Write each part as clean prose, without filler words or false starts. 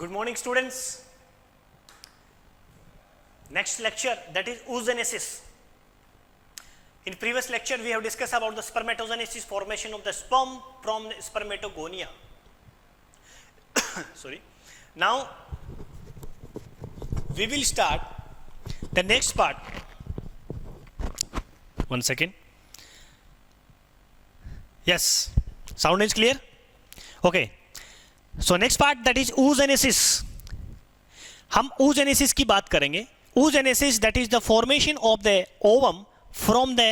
Good morning, students. Next lecture, that is oogenesis. In previous lecture, we have discussed about the spermatogenesis, formation of the sperm from the spermatogonia. Sorry. Now, we will start the next part. One second. Yes, sound is clear? Okay. So next part, that is oogenesis. हम oogenesis की बात करेंगे. oogenesis, that is the formation of the ovum from the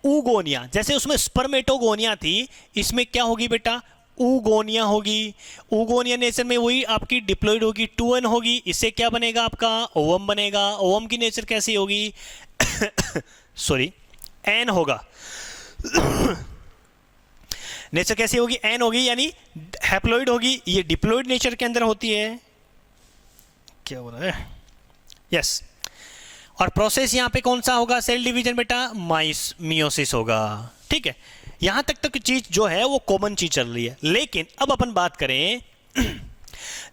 oogonia. जैसे उसमें spermatogonia थी, इसमें क्या होगी बेटा? oogonia होगी. oogonia नेचर में वही आपकी डिप्लॉइड होगी, 2n होगी. इससे क्या बनेगा? आपका ओवम बनेगा. ओवम की नेचर कैसी होगी? सॉरी, n होगा. नेचर कैसी होगी? एन होगी, यानी हैप्लॉइड होगी. ये डिप्लॉइड नेचर के अंदर होती है. क्या हो रहा है? यस. और प्रोसेस यहां पे कौन सा होगा? सेल डिवीजन बेटा, मियोसिस होगा. ठीक है, यहां तक चीज जो है वो कॉमन चीज चल रही है. लेकिन अब अपन बात करें,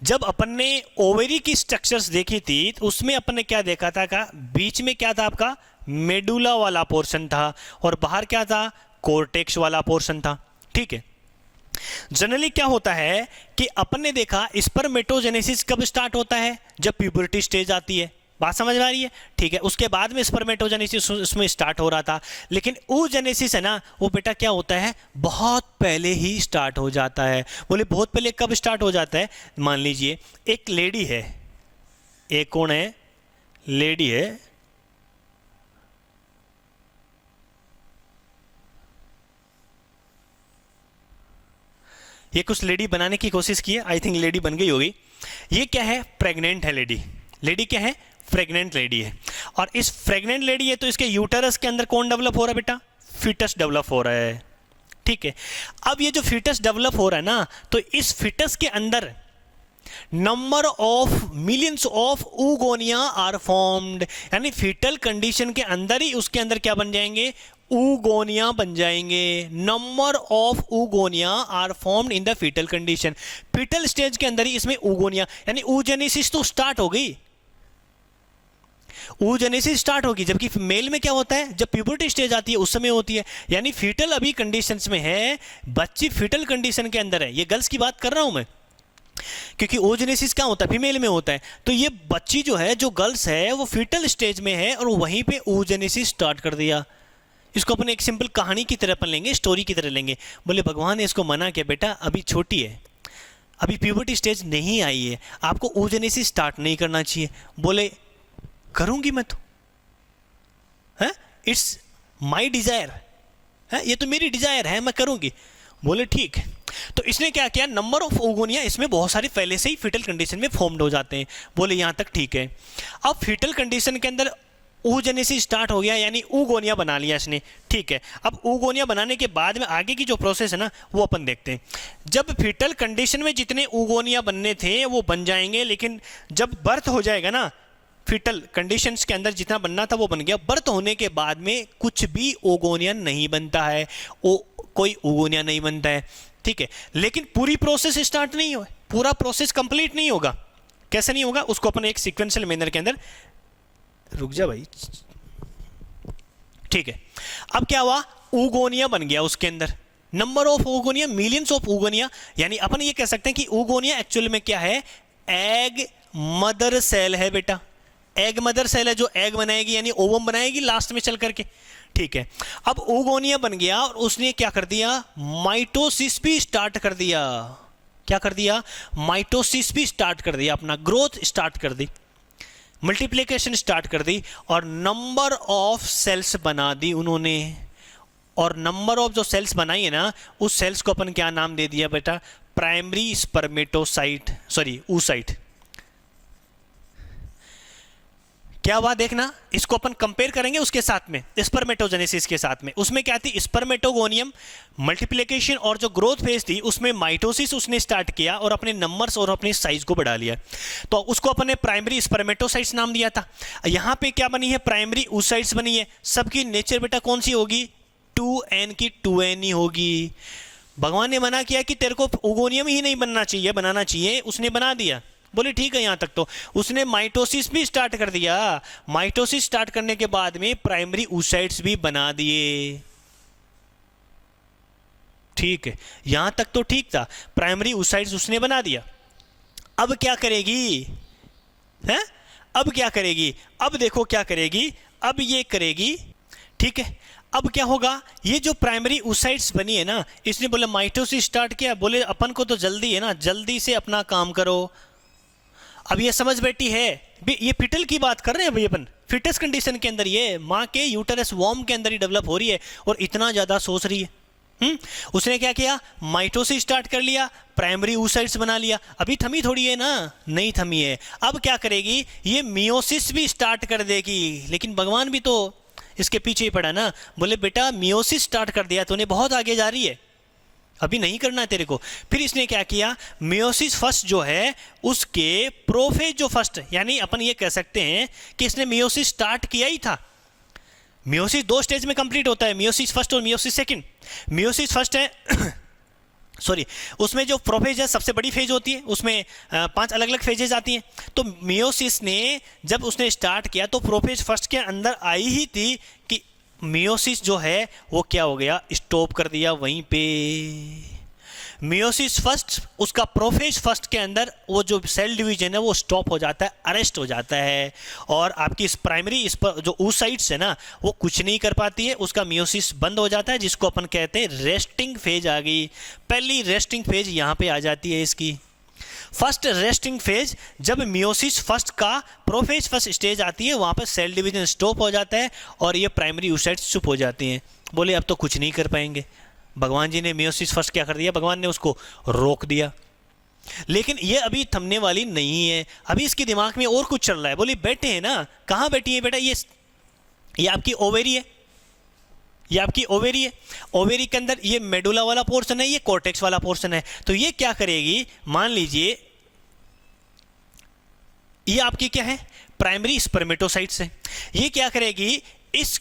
जब अपन ने ओवेरी की स्ट्रक्चर्स देखी थी तो उसमें अपन ने क्या देखा था? का बीच में क्या था? आपका मेडुला वाला पोर्शन था और बाहर क्या था? कोर्टेक्स वाला पोर्शन था. ठीक है. जनरली क्या होता है कि अपन ने देखा स्पर्मेटोजेनेसिस कब स्टार्ट होता है? जब प्यूबर्टी स्टेज आती है. बात समझ में आ रही है? ठीक है. उसके बाद में स्पर्मेटोजेनेसिस उसमें स्टार्ट हो रहा था. लेकिन oogenesis है ना, वो बेटा क्या होता है? बहुत पहले ही स्टार्ट हो जाता है. बोले बहुत पहले कब स्टार्ट हो जाता है? मान लीजिए एक लेडी है. एक कौन है? लेडी है. ये कुछ लेडी बनाने की कोशिश की है. आई थिंक लेडी बन गई होगी. ये क्या है? प्रेग्नेंट है लेडी. लेडी क्या है? प्रेग्नेंट लेडी है. और इस प्रेग्नेंट लेडी है तो इसके यूटरस के अंदर कौन डेवलप हो रहा है बेटा? फीटस डेवलप हो रहा है. ठीक है. अब ये जो फीटस डेवलप हो रहा है ना, तो इस फीटस के अंदर number of millions of oogonia are formed. यानी फीटल कंडीशन के अंदर ही उसके अंदर क्या बन जाएंगे? oogonia बन जाएंगे. Number of oogonia are formed in the foetal condition. Foetal stage के अंदर ही इसमें oogonia, यानी oogenesis तो स्टार्ट हो गई. oogenesis स्टार्ट होगी. जबकि मेल में क्या होता है? जब प्यूबर्टी स्टेज आती है उस समय होती है. यानी फीटल अभी कंडीशंस में है, बच्ची फीटल कंडीशन के अंदर है. ये गर्ल्स की बात कर रहा हूं मैं, क्योंकि oogenesis क्या होता है? फीमेल में होता है. तो ये बच्ची जो है, जो गर्ल्स है, वो फीटल स्टेज में है और वहीं पे oogenesis स्टार्ट कर दिया. इसको अपन एक सिंपल कहानी की तरह अपन लेंगे, स्टोरी की तरह लेंगे. बोले भगवान ने इसको मना किया, बेटा अभी छोटी है, अभी प्यूबर्टी स्टेज नहीं आई है, आपको oogenesis स्टार्ट नहीं करना चाहिए. बोले करूंगी मैं तो, है, इट्स माई डिजायर है, ये तो मेरी डिजायर है, मैं करूंगी. बोले ठीक. तो इसने क्या किया? नंबर ऑफ oogonia इसमें बहुत सारे पहले से ही फीटल कंडीशन में फॉर्म्ड हो जाते हैं. बोले यहां तक ठीक है. अब फीटल कंडीशन के अंदर oogenesis स्टार्ट हो गया, यानी oogonia बना लिया इसने. ठीक है. अब oogonia बनाने के बाद में आगे की जो प्रोसेस है ना, वो अपन देखते हैं. जब फीटल कंडीशन में जितने oogonia बनने थे वो बन जाएंगे, लेकिन जब बर्थ हो जाएगा ना, फीटल कंडीशंस के अंदर जितना बनना था वो बन गया. बर्थ होने के बाद में कुछ भी oogonia नहीं बनता है, कोई oogonia नहीं बनता है. ठीक है. लेकिन पूरी प्रोसेस स्टार्ट नहीं हो, पूरा प्रोसेस कंप्लीट नहीं होगा. कैसे नहीं होगा? उसको अपन एक सीक्वेंशियल मैनर के अंदर, रुक जा भाई. ठीक है. अब क्या हुआ? oogonia बन गया उसके अंदर. Number of oogonia, millions of oogonia. यानी अपन ये कह सकते हैं कि oogonia एक्चुअल में क्या है? एग मदर सेल है बेटा. एग मदर सेल है जो एग बनाएगी, यानी ओवम बनाएगी लास्ट में चल करके. ठीक है. अब oogonia बन गया और उसने क्या कर दिया? माइटोसिस भी स्टार्ट कर दिया. क्या कर दिया? माइटोसिस भी स्टार्ट कर दिया, अपना ग्रोथ स्टार्ट कर दी, मल्टीप्लिकेशन स्टार्ट कर दी और नंबर ऑफ सेल्स बना दी उन्होंने. और नंबर ऑफ जो सेल्स बनाई है ना, उस सेल्स को अपन क्या नाम दे दिया बेटा? Primary spermatocyte, sorry oocyte. क्या हुआ देखना, इसको अपन कंपेयर करेंगे उसके साथ में, स्पर्मेटोजेनेसिस के साथ में. उसमें क्या थी? स्पर्मेटोगोनियम मल्टीप्लिकेशन और जो ग्रोथ फेज थी उसमें माइटोसिस उसने स्टार्ट किया और अपने नंबर्स और अपने साइज को बढ़ा लिया. तो उसको अपन ने प्राइमरी स्पर्मेटोसाइट्स नाम दिया था. यहां पे क्या बनी है? प्राइमरी oocytes बनी है. सबकी नेचर बेटा कौन सी होगी? 2n की 2n ही होगी. भगवान ने मना किया कि तेरे को oogonia ही नहीं बनना चाहिए, बनाना चाहिए, उसने बना दिया. बोले ठीक है, यहां तक तो उसने माइटोसिस भी स्टार्ट कर दिया। माइटोसिस स्टार्ट करने के बाद में प्राइमरी oocytes भी बना दिए। ठीक है, यहां तक तो ठीक था, प्राइमरी oocytes उसने बना दिया। अब क्या करेगी है? अब क्या करेगी? अब देखो क्या करेगी, अब ये करेगी। ठीक है, अब क्या होगा, ये जो प्राइमरी oocytes बनी है ना, इसने बोला माइटोसिस स्टार्ट किया, बोले अपन को तो जल्दी है ना, जल्दी से अपना काम करो। अब ये समझ बैठी है, ये फिटल की बात कर रहे हैं भाई अपन, फिटस कंडीशन के अंदर ये माँ के यूटरस वॉर्म के अंदर ही डेवलप हो रही है और इतना ज़्यादा सोच रही है। उसने क्या किया, माइटोसिस स्टार्ट कर लिया, प्राइमरी oocytes बना लिया। अभी थमी थोड़ी है ना, नहीं थमी है। अब क्या करेगी, ये मियोसिस भी स्टार्ट कर देगी। लेकिन भगवान भी तो इसके पीछे ही पड़ा ना, बोले बेटा मियोसिस स्टार्ट कर दिया तूने, बहुत आगे जा रही है, अभी नहीं करना है तेरे को। फिर इसने क्या किया, मियोसिस फर्स्ट जो है उसके प्रोफेज जो फर्स्ट, यानी अपन ये कह सकते हैं कि इसने मियोसिस स्टार्ट किया ही था। मियोसिस 2 स्टेज में कंप्लीट होता है, मियोसिस फर्स्ट और मियोसिस सेकंड। मियोसिस फर्स्ट है सॉरी, उसमें जो प्रोफेज है सबसे बड़ी फेज होती है, उसमें 5 अलग अलग फेजेज आती हैं। तो मियोसिस ने जब उसने स्टार्ट किया तो प्रोफेज फर्स्ट के अंदर आई ही थी कि मियोसिस जो है वो क्या हो गया, स्टॉप कर दिया वहीं पे। मियोसिस फर्स्ट, उसका प्रोफेज फर्स्ट के अंदर वो जो सेल डिवीजन है वो स्टॉप हो जाता है, अरेस्ट हो जाता है, और आपकी इस प्राइमरी इस पर जो oocytes है ना वो कुछ नहीं कर पाती है, उसका मियोसिस बंद हो जाता है, जिसको अपन कहते हैं रेस्टिंग फेज आ गई। पहली रेस्टिंग फेज यहाँ पे आ जाती है इसकी, फर्स्ट रेस्टिंग फेज। जब मियोसिस फर्स्ट का प्रोफेज फर्स्ट स्टेज आती है वहाँ पर सेल डिवीजन स्टॉप हो जाता है और ये प्राइमरी oocytes चुप हो जाती हैं। बोले अब तो कुछ नहीं कर पाएंगे। भगवान जी ने मियोसिस फर्स्ट क्या कर दिया, भगवान ने उसको रोक दिया। लेकिन ये अभी थमने वाली नहीं है, अभी इसके दिमाग में और कुछ चल रहा है। बोली बैठे हैं ना, कहाँ बैठी है बेटा, ये आपकी ओवेरी है, ये आपकी ओवेरी है। ओवेरी के अंदर ये मेडुला वाला पोर्शन है, ये कॉर्टेक्स वाला पोर्शन है। तो ये क्या करेगी, मान लीजिए ये आपकी क्या है, प्राइमरी स्पर्मेटोसाइट्स है। ये क्या करेगी, इस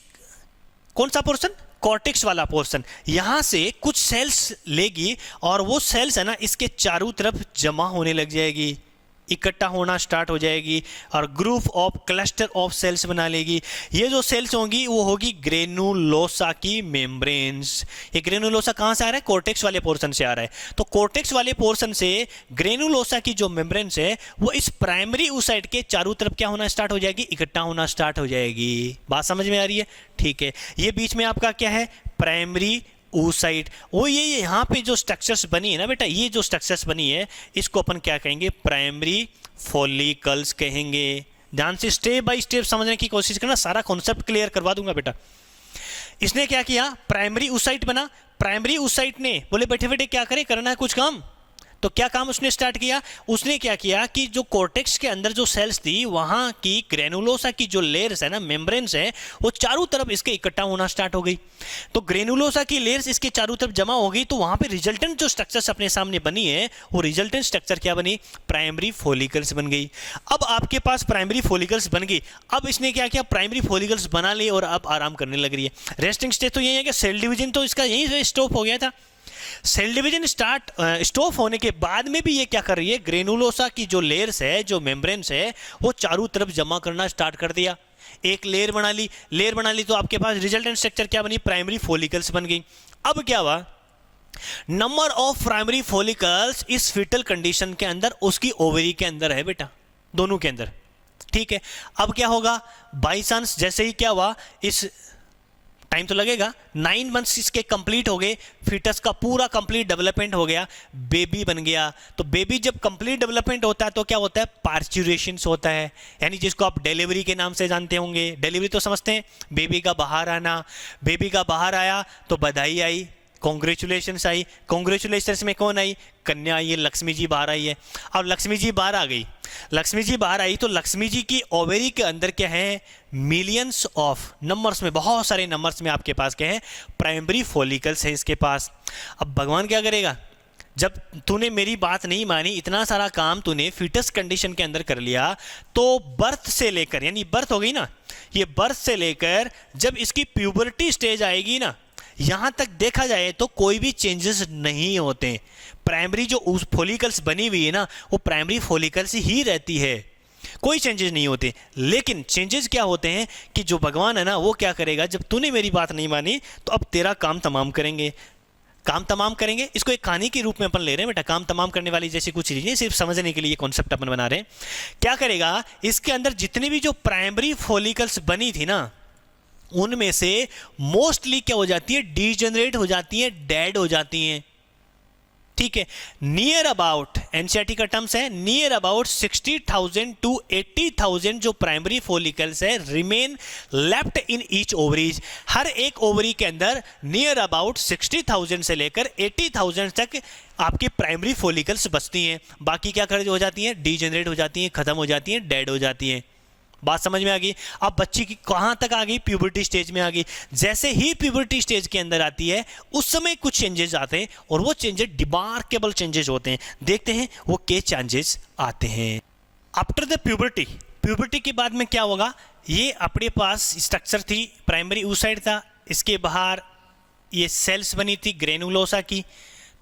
कौन सा पोर्शन, कॉर्टेक्स वाला पोर्शन, यहां से कुछ सेल्स लेगी और वो सेल्स है ना इसके चारों तरफ जमा होने लग जाएगी, इकट्ठा होना स्टार्ट हो जाएगी और group of cluster of cells बना लेगी। ये जो सेल्स होंगी वो होगी ग्रेनुलोसा की मेम्ब्रेन्स। ये ग्रेनुलोसा कहाँ से आ रहा है, कॉर्टेक्स वाले पोर्शन से आ रहा है। तो कॉर्टेक्स वाले पोर्शन से ग्रेनुलोसा की जो मेम्ब्रेन्स है वो इस प्राइमरी oocyte के चारों तरफ क्या होना स्टार्ट हो जाएगी, इकट्ठा होना स्टार्ट हो जाएगी। बात समझ में आ रही है? ठीक है, ये बीच में आपका क्या है, प्राइमरी oocyte। वो ये यहाँ पे जो स्ट्रक्चर्स बनी है ना बेटा, ये जो स्ट्रक्चर्स बनी है इसको अपन क्या कहेंगे, प्राइमरी फॉलिकल्स कहेंगे। ध्यान से स्टेप बाय स्टेप समझने की कोशिश करना, सारा कॉन्सेप्ट क्लियर करवा दूंगा बेटा। इसने क्या किया, प्राइमरी oocyte बना। प्राइमरी oocyte ने बोले बैठे बैठे क्या करें, करना है कुछ काम। तो क्या काम उसने स्टार्ट किया, उसने क्या किया कि जो कॉर्टेक्स के अंदर जो सेल्स थी वहां की ग्रेनुलोसा की जो लेयर्स है ना, मेम्ब्रेन्स है, वो चारों तरफ इसके इकट्ठा होना स्टार्ट हो गई। तो ग्रेनुलोसा की लेयर्स इसके चारों तरफ जमा हो गई, तो वहां पे रिजल्टेंट जो स्ट्रक्चर्स अपने सामने बनी है वो रिजल्टेंट स्ट्रक्चर क्या बनी, प्राइमरी फॉलिकल्स बन गई। अब आपके पास प्राइमरी फॉलिकल्स बन गई। अब इसने क्या किया, प्राइमरी फॉलिकल्स बना ली और अब आराम करने लग रही है। रेस्टिंग स्टेज तो यही है कि सेल डिवीजन तो इसका यहीं से स्टॉप हो गया था। सेल डिवीजन स्टॉप होने के बाद में भी ये क्या कर रही है, ग्रेनुलोसा की जो लेयर्स है, जो मेम्ब्रेन्स है, वो चारों तरफ जमा करना स्टार्ट कर दिया। एक लेयर बना ली, लेयर बना ली तो आपके पास रिजल्टेंट स्ट्रक्चर क्या बनी, प्राइमरी फॉलिकल्स बन गई। अब क्या हुआ, नंबर ऑफ प्राइमरी फॉलिकल्स इस फीटल कंडीशन के अंदर उसकी ओवरी के अंदर है बेटा, दोनों के अंदर। ठीक है, अब क्या होगा, बाई चांस जैसे ही क्या हुआ, इस टाइम तो लगेगा, 9 मंथ्स इसके कंप्लीट हो गए, फीटस का पूरा कंप्लीट डेवलपमेंट हो गया, बेबी बन गया। तो बेबी जब कंप्लीट डेवलपमेंट होता है तो क्या होता है, पार्चुरेशंस होता है, यानी जिसको आप डिलीवरी के नाम से जानते होंगे। डिलीवरी तो समझते हैं, बेबी का बाहर आना। बेबी का बाहर आया तो बधाई आई, कॉन्ग्रेचुलेशंस आई। कॉन्ग्रेचुलेशंस में कौन आई, कन्या आई है, लक्ष्मी जी बाहर आई है। अब लक्ष्मी जी बाहर आ गई, लक्ष्मी जी बाहर आई तो लक्ष्मी जी की ओवेरी के अंदर क्या है, मिलियंस ऑफ नंबर्स में, बहुत सारे नंबर्स में आपके पास क्या है, प्राइमरी फॉलिकल्स है इसके पास। अब भगवान क्या करेगा, जब तूने मेरी बात नहीं मानी, इतना सारा काम तूने फीटस कंडीशन के अंदर कर लिया, तो बर्थ से लेकर, यानी बर्थ हो गई ना, ये बर्थ से लेकर जब इसकी प्यूबर्टी स्टेज आएगी ना, यहां तक देखा जाए तो कोई भी चेंजेस नहीं होते। प्राइमरी जो उस फॉलिकल्स बनी हुई है ना, वो प्राइमरी फॉलिकल्स ही रहती है, कोई चेंजेस नहीं होते। लेकिन चेंजेस क्या होते हैं कि जो भगवान है ना, वो क्या करेगा, जब तूने मेरी बात नहीं मानी तो अब तेरा काम तमाम करेंगे। काम तमाम करेंगे, इसको एक कहानी के रूप में अपन ले रहे हैं बेटा। काम तमाम करने वाली जैसी कुछ चीज़ नहीं, सिर्फ समझने के लिए कॉन्सेप्ट अपन बना रहे हैं। क्या करेगा, इसके अंदर जितनी भी जो प्राइमरी फॉलिकल्स बनी थी ना, उनमें से मोस्टली क्या हो जाती है, डीजनरेट हो जाती है, डेड हो जाती हैं। ठीक है, नियर अबाउट, एनसीईआरटी का टर्म्स है, नियर अबाउट 60,000 टू 80,000 जो प्राइमरी फॉलिकल्स है remain left in each ovaries. हर एक ओवरी के अंदर नियर अबाउट 60,000 से लेकर 80,000 तक आपकी प्राइमरी फॉलिकल्स बचती हैं। बाकी क्या कर हो जाती हैं, डीजनरेट हो जाती हैं, खत्म हो जाती हैं, डेड हो जाती हैं। बात समझ में आ गई। अब बच्ची की कहां तक आ गई, प्यूबर्टी स्टेज में आ गई। जैसे ही प्यूबर्टी स्टेज के अंदर आती है, उस समय कुछ चेंजेस आते हैं, और वो चेंजेस रिमार्केबल चेंजेस होते हैं। देखते हैं वो क्या चेंजेस आते हैं। आफ्टर द प्यूबर्टी, प्यूबर्टी के बाद में क्या होगा, ये अपने पास स्ट्रक्चर थी, प्राइमरी oocyte था, इसके बाहर ये सेल्स बनी थी ग्रेनुलोसा की,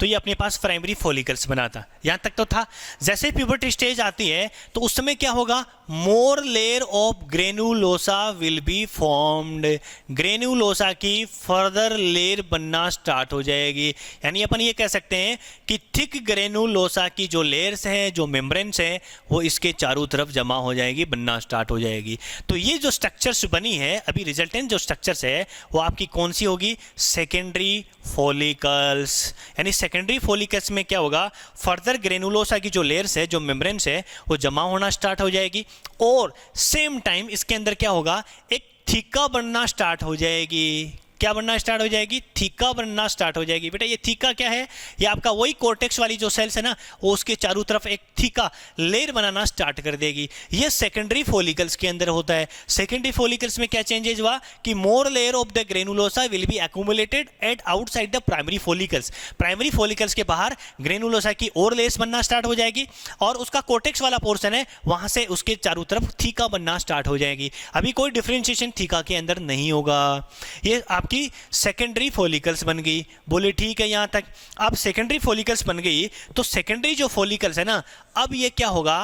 तो ये अपने पास प्राइमरी फॉलिकल्स बनाता, यहां तक तो था। जैसे प्यूबर्टी स्टेज आती है तो उस समय क्या होगा, मोर layer of granulosa will be formed. Granulosa की फर्दर लेयर बनना स्टार्ट हो जाएगी। यानी अपन ये कह सकते हैं कि थिक ग्रेनुलोसा की जो लेयर्स हैं, जो मेम्ब्रेन्स हैं, वो इसके चारों तरफ जमा हो जाएगी, बनना स्टार्ट हो जाएगी। तो ये जो स्ट्रक्चर्स बनी है अभी, रिजल्टेंट जो स्ट्रक्चर्स है वो आपकी कौन सी होगी, सेकेंडरी फॉलिकल्स। यानी सेकेंडरी फॉलिकल्स में क्या होगा, फर्दर ग्रेनुलोसा की जो लेयर्स है, जो मेम्ब्रेन्स है, वो जमा होना स्टार्ट हो जाएगी, और सेम टाइम इसके अंदर क्या होगा, एक थीका बनना स्टार्ट हो जाएगी। क्या बनना स्टार्ट हो जाएगी, थीका बनना स्टार्ट हो जाएगी। बेटा ये थीका क्या है, ये आपका वही कोर्टेक्स वाली जो सेल्स है ना, वो उसके चारों तरफ एक थीका लेयर बनाना स्टार्ट कर देगी। ये सेकेंडरी फॉलिकल्स के अंदर होता है। सेकेंडरी फॉलिकल्स में क्या चेंजेस हुआ कि more layer of the granulosa will be accumulated at outside the primary follicles. Primary follicles के बाहर ग्रेनुलोसा की और लेयर्स बनना स्टार्ट हो जाएगी, और उसका कोर्टेक्स वाला पोर्शन है, वहां से उसके चारों तरफ थीका बनना स्टार्ट हो जाएगी। अभी कोई डिफरेंशिएशन थीका के अंदर नहीं होगा। ये की सेकेंडरी फॉलिकल्स बन गई। बोले ठीक है यहां तक। अब सेकेंडरी फॉलिकल्स बन गई तो सेकेंडरी जो फॉलिकल्स है ना, अब ये क्या होगा,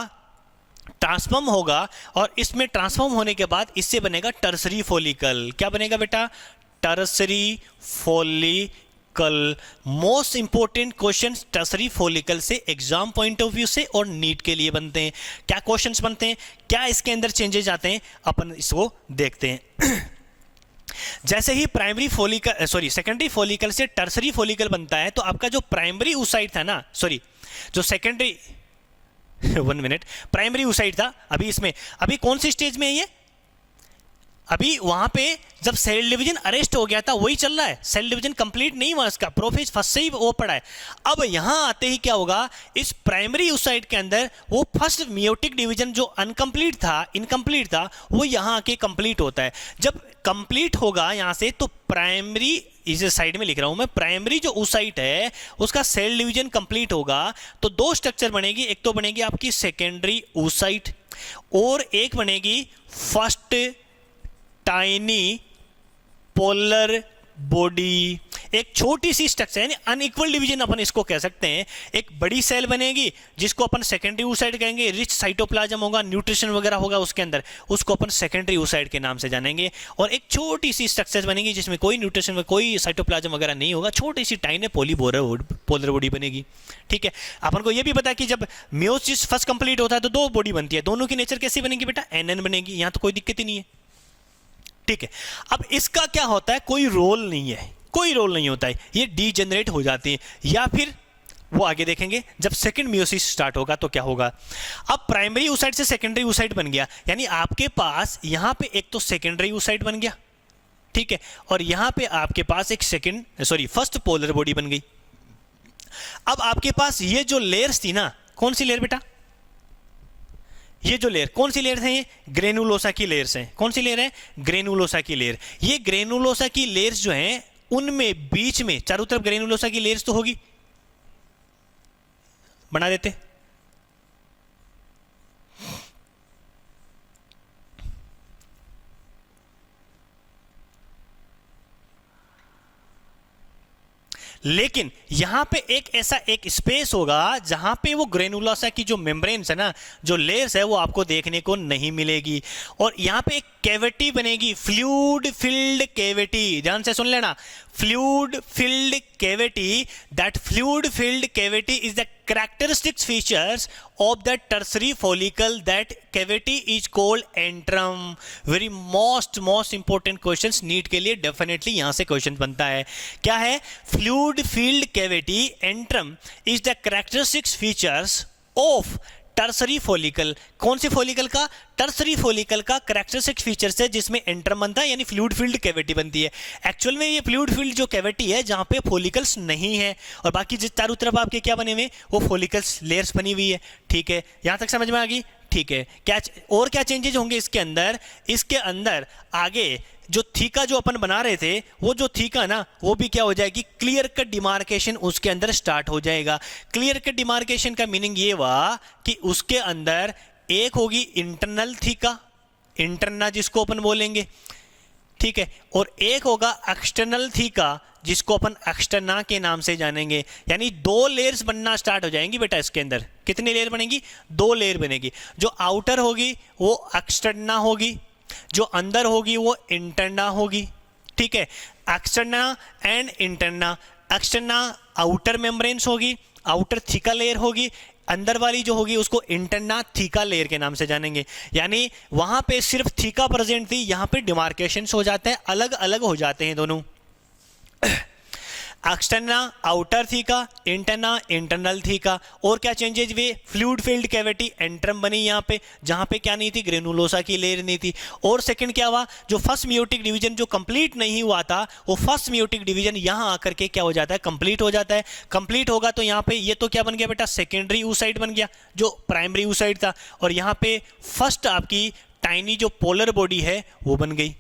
ट्रांसफॉर्म होगा, और इसमें ट्रांसफॉर्म होने के बाद इससे बनेगा टर्सरी फॉलिकल। क्या बनेगा बेटा, tertiary follicle. Most important question tertiary follicle से एग्जाम पॉइंट ऑफ व्यू से और नीट के लिए बनते हैं। क्या क्वेश्चंस बनते हैं, क्या इसके अंदर चेंजेस आते हैं, अपन इसको देखते हैं। जैसे ही प्राइमरी फॉलिकल सेकेंडरी फॉलिकल से टर्सरी फॉलिकल बनता है, तो आपका जो प्राइमरी oocyte था ना, जो सेकेंडरी 1 मिनट, प्राइमरी oocyte था, अभी इसमें अभी कौन सी स्टेज में है ये, अभी वहां पे जब सेल डिवीजन अरेस्ट हो गया था वही चल रहा है, सेल डिवीजन कंप्लीट नहीं हुआ, इसका प्रोफेज फर्स्ट से ही वो पड़ा है। अब यहां आते ही क्या होगा, इस प्राइमरी oocyte के अंदर वो फर्स्ट मियोटिक डिवीजन जो अनकंप्लीट था, इनकंप्लीट था, वो यहां आके कंप्लीट होता है। जब कंप्लीट होगा यहां से, तो प्राइमरी, इसे साइड में लिख रहा हूं मैं, प्राइमरी जो oocyte है उसका सेल डिवीजन कंप्लीट होगा, तो दो स्ट्रक्चर बनेगी। एक तो बनेगी आपकी सेकेंडरी oocyte, और एक बनेगी फर्स्ट टाइनी पोलर बॉडी। एक छोटी सी स्ट्रक्चर, यानी अनइक्वल डिवीजन अपन इसको कह सकते हैं। एक बड़ी सेल बनेगी जिसको अपन सेकेंडरी oocyte कहेंगे, रिच साइटोप्लाज्म होगा, न्यूट्रिशन वगैरह होगा उसके अंदर, उसको अपन सेकेंडरी oocyte के नाम से जानेंगे। और एक छोटी सी स्ट्रक्चर बनेगी जिसमें कोई न्यूट्रिशन, कोई साइटोप्लाज्म वगैरह नहीं होगा, छोटी सी टाइनी पोलर बॉडी बनेगी। ठीक है, अपन को यह भी पता है कि जब मियोसिस फर्स्ट कंप्लीट होता है तो दो बॉडी बनती है, दोनों की नेचर कैसी बनेगी बेटा, NN बनेगी। यहां तो कोई दिक्कत ही नहीं है। ठीक है, अब इसका क्या होता है, कोई रोल नहीं है, कोई रोल नहीं होता है, ये डीजेनरेट हो जाती है, या फिर वो आगे देखेंगे जब सेकंड मियोसिस स्टार्ट होगा तो क्या होगा। अब प्राइमरी oocyte से सेकेंडरी oocyte बन गया, यानी आपके पास यहां पे एक तो सेकेंडरी oocyte बन गया, ठीक है, और यहां पे आपके पास एक फर्स्ट पोलर बॉडी बन गई। अब आपके पास ये जो लेयर्स थी ना, कौन सी लेयर बेटा, ये जो लेयर, कौन सी लेयर है, ये ग्रेनुलोसा की लेयर्स हैं। कौन सी लेयर है, ग्रेनुलोसा की लेयर। ये ग्रेनुलोसा की लेयर्स जो हैं, उनमें बीच में चारों तरफ ग्रेनुलोसा की लेयर्स तो होगी, बना देते। लेकिन यहां पे एक स्पेस होगा जहां पे वो ग्रेनुलोसा की जो मेम्ब्रेन्स है ना, जो लेयर्स है, वो आपको देखने को नहीं मिलेगी। और यहां पे एक कैविटी बनेगी, फ्लूइड फिल्ड कैविटी। ध्यान से सुन लेना, fluid filled cavity. That fluid filled cavity is the characteristic features of the tertiary follicle. That cavity is called antrum. Very most important questions NEET के लिए डेफिनेटली यहां से क्वेश्चन बनता है। क्या है? fluid filled cavity antrum is the characteristic features of tertiary follicle. कौन सी follicle का? टर्सरी फॉलिकल का कैरेक्टरिस्टिक फीचर्स है जिसमें एंट्रम बनता है, यानी फ्लूइड फील्ड कैविटी बनती है। एक्चुअल में ये फ्लूइड फील्ड जो कैविटी है जहां पे फॉलिकल्स नहीं है और बाकी जिस चारों तरफ आपके क्या बने हुए, वो फॉलिकल्स लेयर्स बनी हुई है। ठीक है, यहां तक समझ में आ गई? ठीक है, क्या चेंजेज होंगे इसके अंदर? इसके अंदर आगे जो थीका जो अपन बना रहे थे, वो जो थीका ना, वो भी क्या हो जाएगी, क्लियर कट डिमार्केशन उसके अंदर स्टार्ट हो जाएगा। क्लियर कट डिमार्केशन का मीनिंग ये हुआ कि उसके अंदर एक होगी इंटरनल थीका, इंटरना जिसको अपन बोलेंगे, ठीक है, और एक होगा एक्सटर्नल थीका जिसको अपन एक्सटर्ना के नाम से जानेंगे। यानी दो लेयर्स बनना स्टार्ट हो जाएंगी बेटा इसके अंदर। कितनी लेयर बनेगी? दो लेयर बनेगी। जो आउटर होगी वो एक्सटर्ना होगी, जो अंदर होगी वो इंटरना होगी। ठीक है, externa and interna. Externa outer membranes होगी, आउटर थीका लेयर होगी, अंदर वाली जो होगी उसको इंटरना थीका लेयर के नाम से जानेंगे। यानी वहां पे सिर्फ थीका प्रेजेंट थी, यहां पे डिमार्केशंस हो जाते हैं, अलग अलग हो जाते हैं दोनों। Externa outer theca, interna internal theca. और क्या चेंजेज हुए? फ्लूइड फील्ड कैविटी एंट्रम बनी यहाँ पे, जहाँ पे क्या नहीं थी, ग्रेनुलोसा की लेयर नहीं थी। और सेकंड क्या हुआ, जो फर्स्ट मियोटिक डिवीजन जो कंप्लीट नहीं हुआ था, वो फर्स्ट मियोटिक डिवीजन यहाँ आकर के क्या हो जाता है, कंप्लीट हो जाता है। कंप्लीट होगा तो यहाँ पे ये तो क्या बन गया बेटा, सेकेंडरी oocyte बन गया जो प्राइमरी oocyte था। और यहाँ पे फर्स्ट आपकी टाइनी जो पोलर बॉडी है वो बन गई।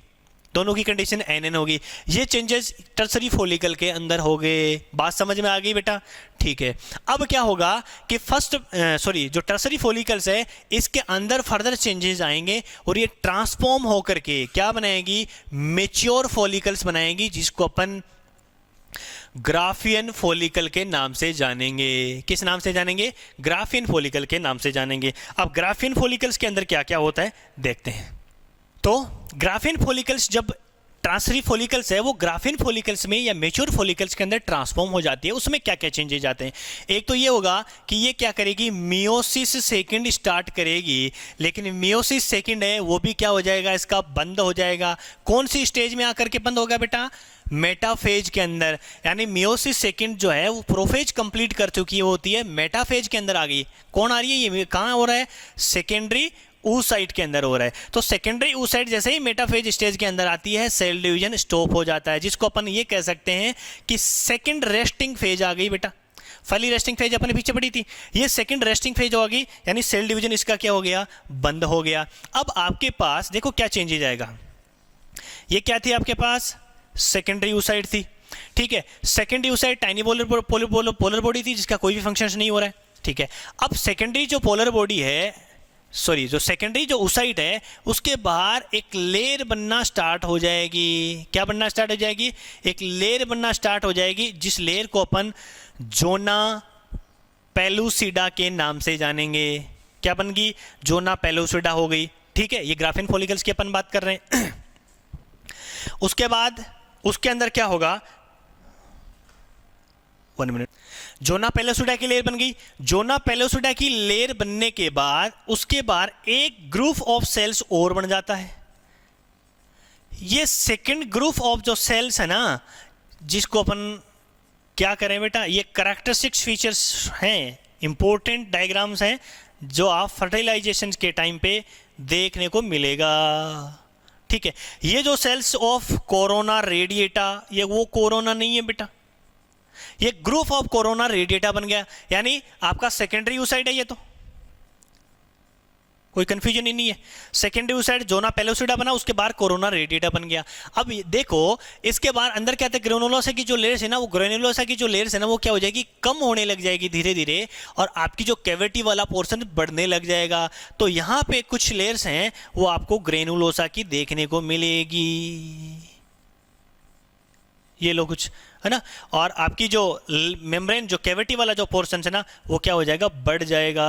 दोनों की कंडीशन एन होगी। ये चेंजेस टर्सरी फॉलिकल के अंदर हो गए। बात समझ में आ गई बेटा? ठीक है, अब क्या होगा कि जो टर्सरी फॉलिकल्स है इसके अंदर फर्दर चेंजेस आएंगे और ये ट्रांसफॉर्म होकर के क्या बनाएगी, मेच्योर फॉलिकल्स बनाएगी, जिसको अपन ग्राफियन फॉलिकल के नाम से जानेंगे। किस नाम से जानेंगे? ग्राफियन फॉलिकल के नाम से जानेंगे। अब ग्राफियन फॉलिकल्स के अंदर क्या क्या होता है देखते हैं। तो ग्राफियन फॉलिकल्स जब ट्रांसरी फॉलिकल्स है वो ग्राफियन फॉलिकल्स में या मेच्योर फॉलिकल्स के अंदर ट्रांसफॉर्म हो जाती है। उसमें क्या क्या चेंजेज आते हैं? एक तो ये होगा कि ये क्या करेगी, मियोसिस सेकंड स्टार्ट करेगी, लेकिन मियोसिस सेकंड है वो भी क्या हो जाएगा, इसका बंद हो जाएगा। कौन सी स्टेज में आकर के बंद होगा बेटा? मेटाफेज के अंदर। यानी मियोसिस सेकंड जो है वो प्रोफेज कंप्लीट कर चुकी होती है, मेटाफेज के अंदर आ गई। कौन आ रही है? ये कहाँ हो रहा है? सेकेंडरी oocyte के अंदर हो रहा है। तो सेकेंडरी oocyte जैसे ही मेटाफेज स्टेज के अंदर आती है, सेल डिवीजन स्टॉप हो जाता है, जिसको अपन ये कह सकते हैं कि सेकंड रेस्टिंग फेज आ गई बेटा। पहली रेस्टिंग फेज अपने पीछे पड़ी थी, ये सेकंड रेस्टिंग फेज हो गई, यानी सेल डिवीजन इसका क्या हो गया, बंद हो गया। अब आपके पास देखो क्या चेंजेज आएगा। ये क्या थी आपके पास? सेकेंडरी oocyte थी, ठीक है। Secondary oocyte tiny polar body थी जिसका कोई भी फंक्शन नहीं हो रहा है, ठीक है। अब सेकेंडरी जो पोलर बॉडी है, जो सेकेंडरी जो oocyte है, उसके बाहर एक लेयर बनना स्टार्ट हो जाएगी। क्या बनना स्टार्ट हो जाएगी? एक लेयर बनना स्टार्ट हो जाएगी, जिस लेयर को अपन जोना पेलुसिडा के नाम से जानेंगे। क्या बन गई? जोना पेलुसिडा हो गई, ठीक है। ये ग्राफियन फॉलिकल्स की अपन बात कर रहे हैं। उसके बाद उसके अंदर क्या होगा, 1 मिनट। जोना पेलोसिडा की लेयर बन गई। जोना पेलोसिडा की लेयर बनने के बाद उसके बाद एक ग्रुप ऑफ सेल्स और बन जाता है। ये सेकंड ग्रुप ऑफ जो सेल्स है ना, जिसको अपन क्या करें बेटा, ये कैरेक्टरिस्टिक्स फीचर्स हैं, इंपॉर्टेंट डायग्राम्स हैं, जो आप फर्टिलाइजेशन के टाइम पे देखने को मिलेगा, ठीक है। ये जो सेल्स ऑफ कोरोना रेडिएटा, ये वो कोरोना नहीं है बेटा, ये ग्रुप ऑफ कोरोना रेडिएटा बन गया। यानी आपका सेकेंडरी oocyte है, ये तो कोई कंफ्यूजन ही नहीं है। सेकेंडरी oocyte जोना पेलोसिडा बना, उसके बाद कोरोना रेडिएटा बन गया। अब देखो इसके बाद अंदर क्या था, ग्रेनुलोसा की जो लेयर्स है ना, वो ग्रेनुलोसा की जो लेयर्स है ना, वो क्या हो जाएगी, कम होने लग जाएगी धीरे धीरे, और आपकी जो कैविटी वाला पोर्शन बढ़ने लग जाएगा। तो यहाँ पे कुछ लेयर्स हैं वो आपको ग्रेनुलोसा की देखने को मिलेगी। ये लो कुछ है ना। और आपकी जो मेम्ब्रेन, जो कैविटी वाला जो पोर्शन है ना, वो क्या हो जाएगा, बढ़ जाएगा।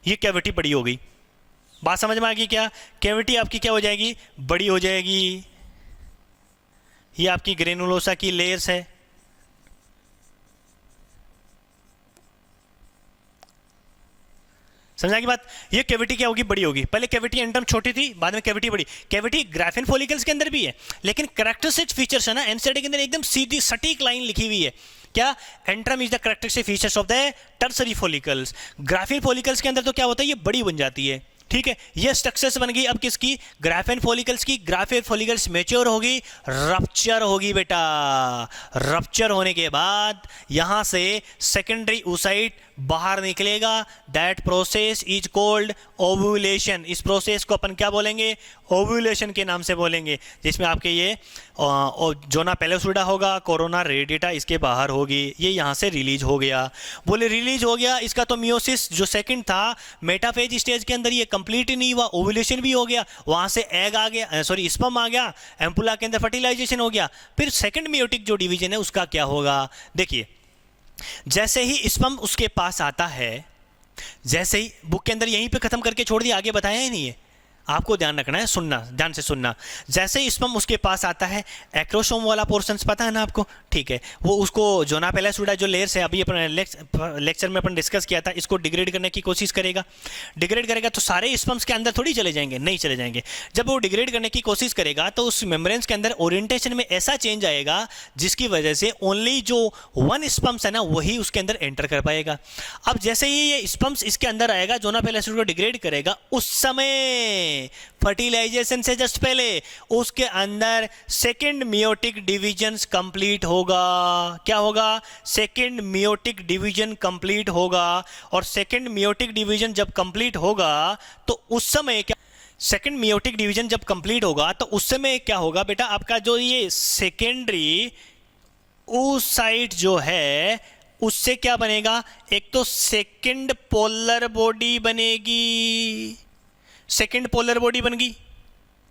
ये कैविटी बड़ी हो गई। बात समझ में आ गई क्या? कैविटी आपकी क्या हो जाएगी, बड़ी हो जाएगी। ये आपकी ग्रेनुलोसा की लेयर्स है। समझा की बात? ये कैविटी क्या होगी, बड़ी होगी। पहले कैविटी एंट्रम छोटी थी, बाद में कैविटी बड़ी। कैविटी ग्राफिन फॉलिकल्स के अंदर भी है, लेकिन कैरेक्टरिस्टिक फीचर्स है ना, एनसीईआरटी के अंदर एकदम सीधी सटीक लाइन लिखी हुई है। क्या? Antrum is the characteristic features of the tertiary follicles. Graphene follicles के अंदर तो क्या होता है, ये बड़ी बन जाती है। ठीक है, ये स्ट्रक्चर्स बन गई अब किसकी, ग्राफिन फॉलिकल्स की। ग्राफिन फॉलिकल्स मैच्योर होगी, रप्चर होगी बेटा। रप्चर होने के बाद यहां से सेकेंडरी oocyte बाहर निकलेगा। That process is called ovulation. इस प्रोसेस को अपन क्या बोलेंगे, ओव्यूलेशन के नाम से बोलेंगे, जिसमें आपके ये जोना पेलोसुडा होगा, कोरोना रेडिएटा इसके बाहर होगी। ये यहाँ से रिलीज हो गया। बोले रिलीज हो गया, इसका तो मियोसिस जो सेकंड था मेटाफेज स्टेज के अंदर, ये कंप्लीट ही नहीं हुआ, ओव्यूलेशन भी हो गया, वहाँ से एग आ गया, सॉरी स्पर्म आ गया, एम्पुला के अंदर फर्टिलाइजेशन हो गया। फिर सेकंड मियोटिक जो डिवीजन है उसका क्या होगा, देखिए जैसे ही स्पर्म उसके पास आता है, जैसे ही बुक के अंदर यहीं पे खत्म करके छोड़ दिया, आगे बताया ही नहीं है, आपको ध्यान रखना है, सुनना, ध्यान से सुनना। जैसे ही स्पर्म उसके पास आता है, एक्रोसोम वाला पोर्शन पता है ना आपको, ठीक है, वो उसको जोना पेलोसुडा जो लेयर्स है, अभी अपन लेक्चर में अपन डिस्कस किया था, इसको डिग्रेड करने की कोशिश करेगा। डिग्रेड करेगा तो सारे स्पर्म्स के अंदर थोड़ी चले जाएंगे, नहीं चले जाएंगे। जब वो डिग्रेड करने की कोशिश करेगा तो उस मेम्ब्रेन्स के अंदर ओरिएंटेशन में ऐसा चेंज आएगा जिसकी वजह से ओनली जो वन स्पर्म्स है ना वही उसके अंदर एंटर कर पाएगा। अब जैसे ही ये स्पर्म्स इसके अंदर आएगा, जोना पेलोसुडा को डिग्रेड करेगा, उस समय फर्टिलाइजेशन से जस्ट पहले उसके अंदर सेकंड मियोटिक डिवीजन कंप्लीट होगा। क्या होगा, सेकंड मियोटिक डिवीजन कंप्लीट होगा। और सेकंड मियोटिक डिवीजन जब कंप्लीट होगा तो उस समय क्या, सेकंड मियोटिक डिवीजन जब कंप्लीट होगा तो उस समय क्या होगा बेटा, आपका जो ये सेकेंडरी oocyte जो है उससे क्या बनेगा, एक तो सेकंड पोलर बॉडी बनेगी। सेकंड पोलर बॉडी बन गई,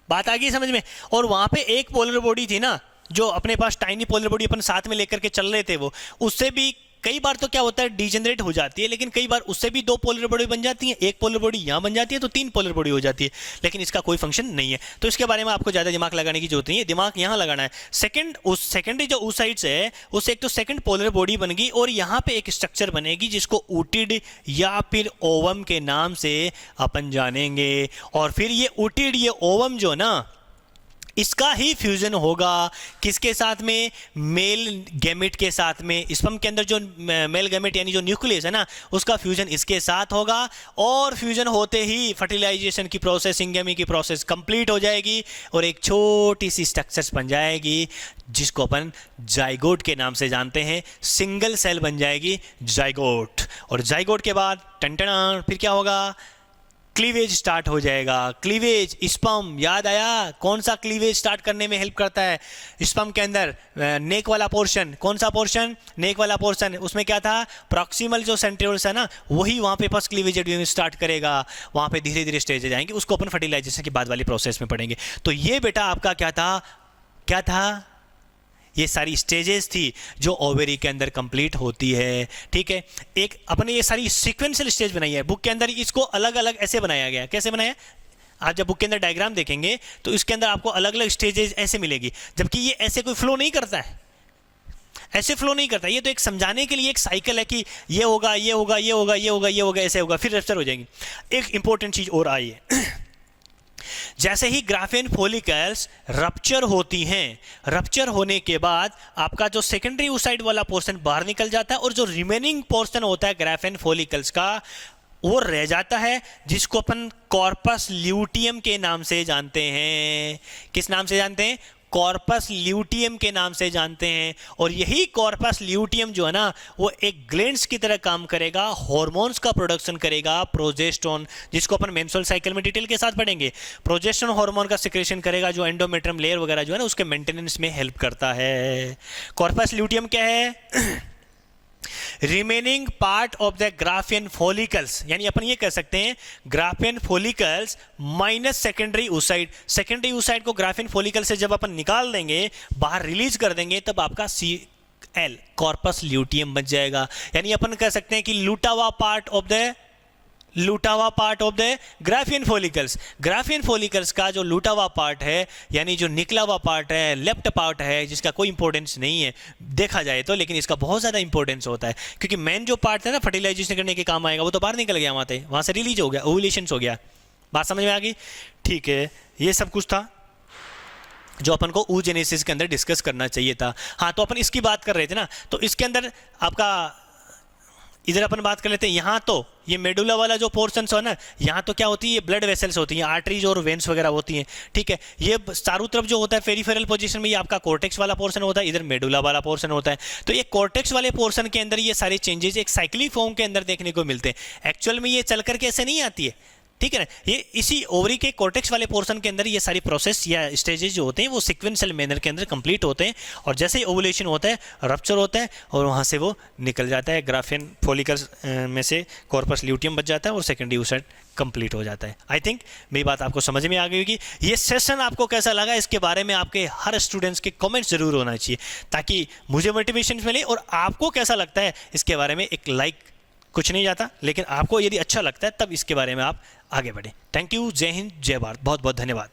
बात आ गई समझ में। और वहां पे एक पोलर बॉडी थी ना, जो अपने पास टाइनी पोलर बॉडी अपन साथ में लेकर के चल रहे थे, वो उससे भी कई बार तो क्या होता है, डिजेनरेट हो जाती है, लेकिन कई बार उससे भी दो पोलर बॉडी बन जाती है। एक पोलर बॉडी यहां बन जाती है तो तीन पोलर बॉडी हो जाती है, लेकिन इसका कोई फंक्शन नहीं है। तो इसके बारे में आपको ज्यादा दिमाग लगाने की जरूरत नहीं है, दिमाग यहां लगाना है। सेकेंडरी जो oocytes है उससे एक तो सेकंड पोलर बॉडी बन गई, और यहां पे एक स्ट्रक्चर बनेगी जिसको ऊटिड या फिर ओवम के नाम से अपन जानेंगे। और फिर ये ऊटिड, ये ओवम जो ना, इसका ही फ्यूजन होगा किसके साथ में, मेल गैमेट के साथ में। स्पर्म के अंदर जो मेल गैमेट यानी जो न्यूक्लियस है ना, उसका फ्यूजन इसके साथ होगा। और फ्यूजन होते ही फर्टिलाइजेशन की प्रोसेस, सिंगेमी की प्रोसेस कंप्लीट हो जाएगी, और एक छोटी सी स्ट्रक्चर बन जाएगी जिसको अपन जाइगोट के नाम से जानते हैं। सिंगल सेल बन जाएगी जाइगोट। और जाइगोट के बाद टंटना, फिर क्या होगा, क्लीवेज स्टार्ट हो जाएगा। क्लीवेज, स्पर्म, याद आया कौन सा क्लीवेज स्टार्ट करने में हेल्प करता है स्पर्म के अंदर, नेक वाला पोर्शन। कौन सा पोर्शन, नेक वाला पोर्शन। उसमें क्या था, प्रॉक्सिमल जो सेंट्रियोल्स है ना, वही वहां पे फर्स्ट क्लीवेज स्टार्ट करेगा। वहां पे धीरे धीरे स्टेज जाएंगे, उसको अपन फर्टिलाइजेशन के बाद वाली प्रोसेस में पढ़ेंगे। तो ये बेटा आपका क्या था, क्या था, ये सारी स्टेजेस थी जो ओवेरी के अंदर कंप्लीट होती है। ठीक है, एक अपने ये सारी सीक्वेंशियल स्टेज बनाई है बुक के अंदर, इसको अलग अलग ऐसे बनाया गया। कैसे बनाया, आप जब बुक के अंदर डायग्राम देखेंगे तो इसके अंदर आपको अलग अलग स्टेजेस ऐसे मिलेगी, जबकि ये ऐसे कोई फ्लो नहीं करता है, ऐसे फ्लो नहीं करता। ये तो एक समझाने के लिए एक साइकिल है कि ये होगा, ये होगा, ये होगा, ये होगा, ये होगा, ऐसे होगा, फिर रप्चर हो जाएंगी। एक इंपॉर्टेंट चीज और आई है, जैसे ही ग्राफिन फॉलिकल्स रप्चर होती हैं, रप्चर होने के बाद आपका जो सेकेंडरी oocyte वाला पोर्शन बाहर निकल जाता है, और जो रिमेनिंग पोर्शन होता है ग्राफिन फॉलिकल्स का वो रह जाता है, जिसको अपन कॉर्पस ल्यूटियम के नाम से जानते हैं। किस नाम से जानते हैं, कॉर्पस ल्यूटियम के नाम से जानते हैं। और यही कॉर्पस ल्यूटियम जो है ना, वो एक ग्लैंड्स की तरह काम करेगा, हार्मोन्स का प्रोडक्शन करेगा, प्रोजेस्टेरोन, जिसको अपन मेंस्ट्रुअल साइकिल में डिटेल के साथ पढ़ेंगे। प्रोजेस्टेरोन हार्मोन का सिक्रेशन करेगा, जो एंडोमेट्रियम लेयर वगैरह जो है ना उसके मेंटेनेंस में हेल्प करता है। कॉर्पस ल्यूटियम क्या है, remaining part of the graphene follicles, यानी अपन ये कह सकते हैं graphene follicles minus secondary oocyte। Secondary oocyte को ग्राफिन फॉलिकल से जब अपन निकाल देंगे, बाहर रिलीज कर देंगे, तब आपका एल, कॉर्पस ल्यूटियम बच जाएगा। यानी अपन कह सकते हैं कि लूटा हुआ part of the Graafian follicles. Graafian follicles का जो लूटा हुआ पार्ट है, यानी जो निकला हुआ पार्ट है, लेफ्ट पार्ट है, जिसका कोई इंपॉर्टेंस नहीं है देखा जाए तो, लेकिन इसका बहुत ज़्यादा इंपॉर्टेंस होता है, क्योंकि मेन जो पार्ट है ना फर्टिलाइजेशन करने के काम आएगा, वो तो बाहर निकल गया वहाँ से रिलीज हो गया, ओव्यूलेशन हो गया। बात समझ में आ गई? ठीक है, ये सब कुछ था जो अपन को oogenesis के अंदर डिस्कस करना चाहिए था। हाँ, तो अपन इसकी बात कर रहे थे ना, तो इसके अंदर आपका इधर अपन बात कर लेते हैं। यहाँ तो ये मेडुला वाला जो पोर्शन है ना, यहाँ तो क्या होती है, ये ब्लड वेसल्स होती हैं, आर्टरीज और वेन्स वगैरह होती हैं, ठीक है। ये चारों तरफ जो होता है पेरिफेरल पोजीशन में, ये आपका कॉर्टेक्स वाला पोर्शन होता है, इधर मेडुला वाला पोर्शन होता है। तो ये कॉर्टेक्स वाले पोर्शन के अंदर ये सारे चेंजेस एक साइक्लिक फॉर्म के अंदर देखने को मिलते हैं। एक्चुअल में ये चल करके ऐसे नहीं आती है, ठीक है ना। ये इसी ओवरी के कॉर्टेक्स वाले पोर्शन के अंदर ये सारी प्रोसेस या स्टेजेस जो होते हैं वो सीक्वेंशियल मैनर के अंदर कंप्लीट होते हैं, और जैसे ही ओवुलेशन होता है रप्चर होता है और वहाँ से वो निकल जाता है, ग्राफियन फॉलिकल्स में से कॉर्पस ल्यूटियम बच जाता है और सेकेंडरी ऊसाइड कंप्लीट हो जाता है। आई थिंक मेरी बात आपको समझ में आ गई होगी। ये सेशन आपको कैसा लगा, इसके बारे में आपके हर स्टूडेंट्स के कमेंट्स जरूर होना चाहिए, ताकि मुझे मोटिवेशन मिले, और आपको कैसा लगता है इसके बारे में एक लाइक कुछ नहीं जाता, लेकिन आपको यदि अच्छा लगता है तब इसके बारे में आप आगे बढ़ें। थैंक यू, जय हिंद, जय भारत, बहुत बहुत धन्यवाद।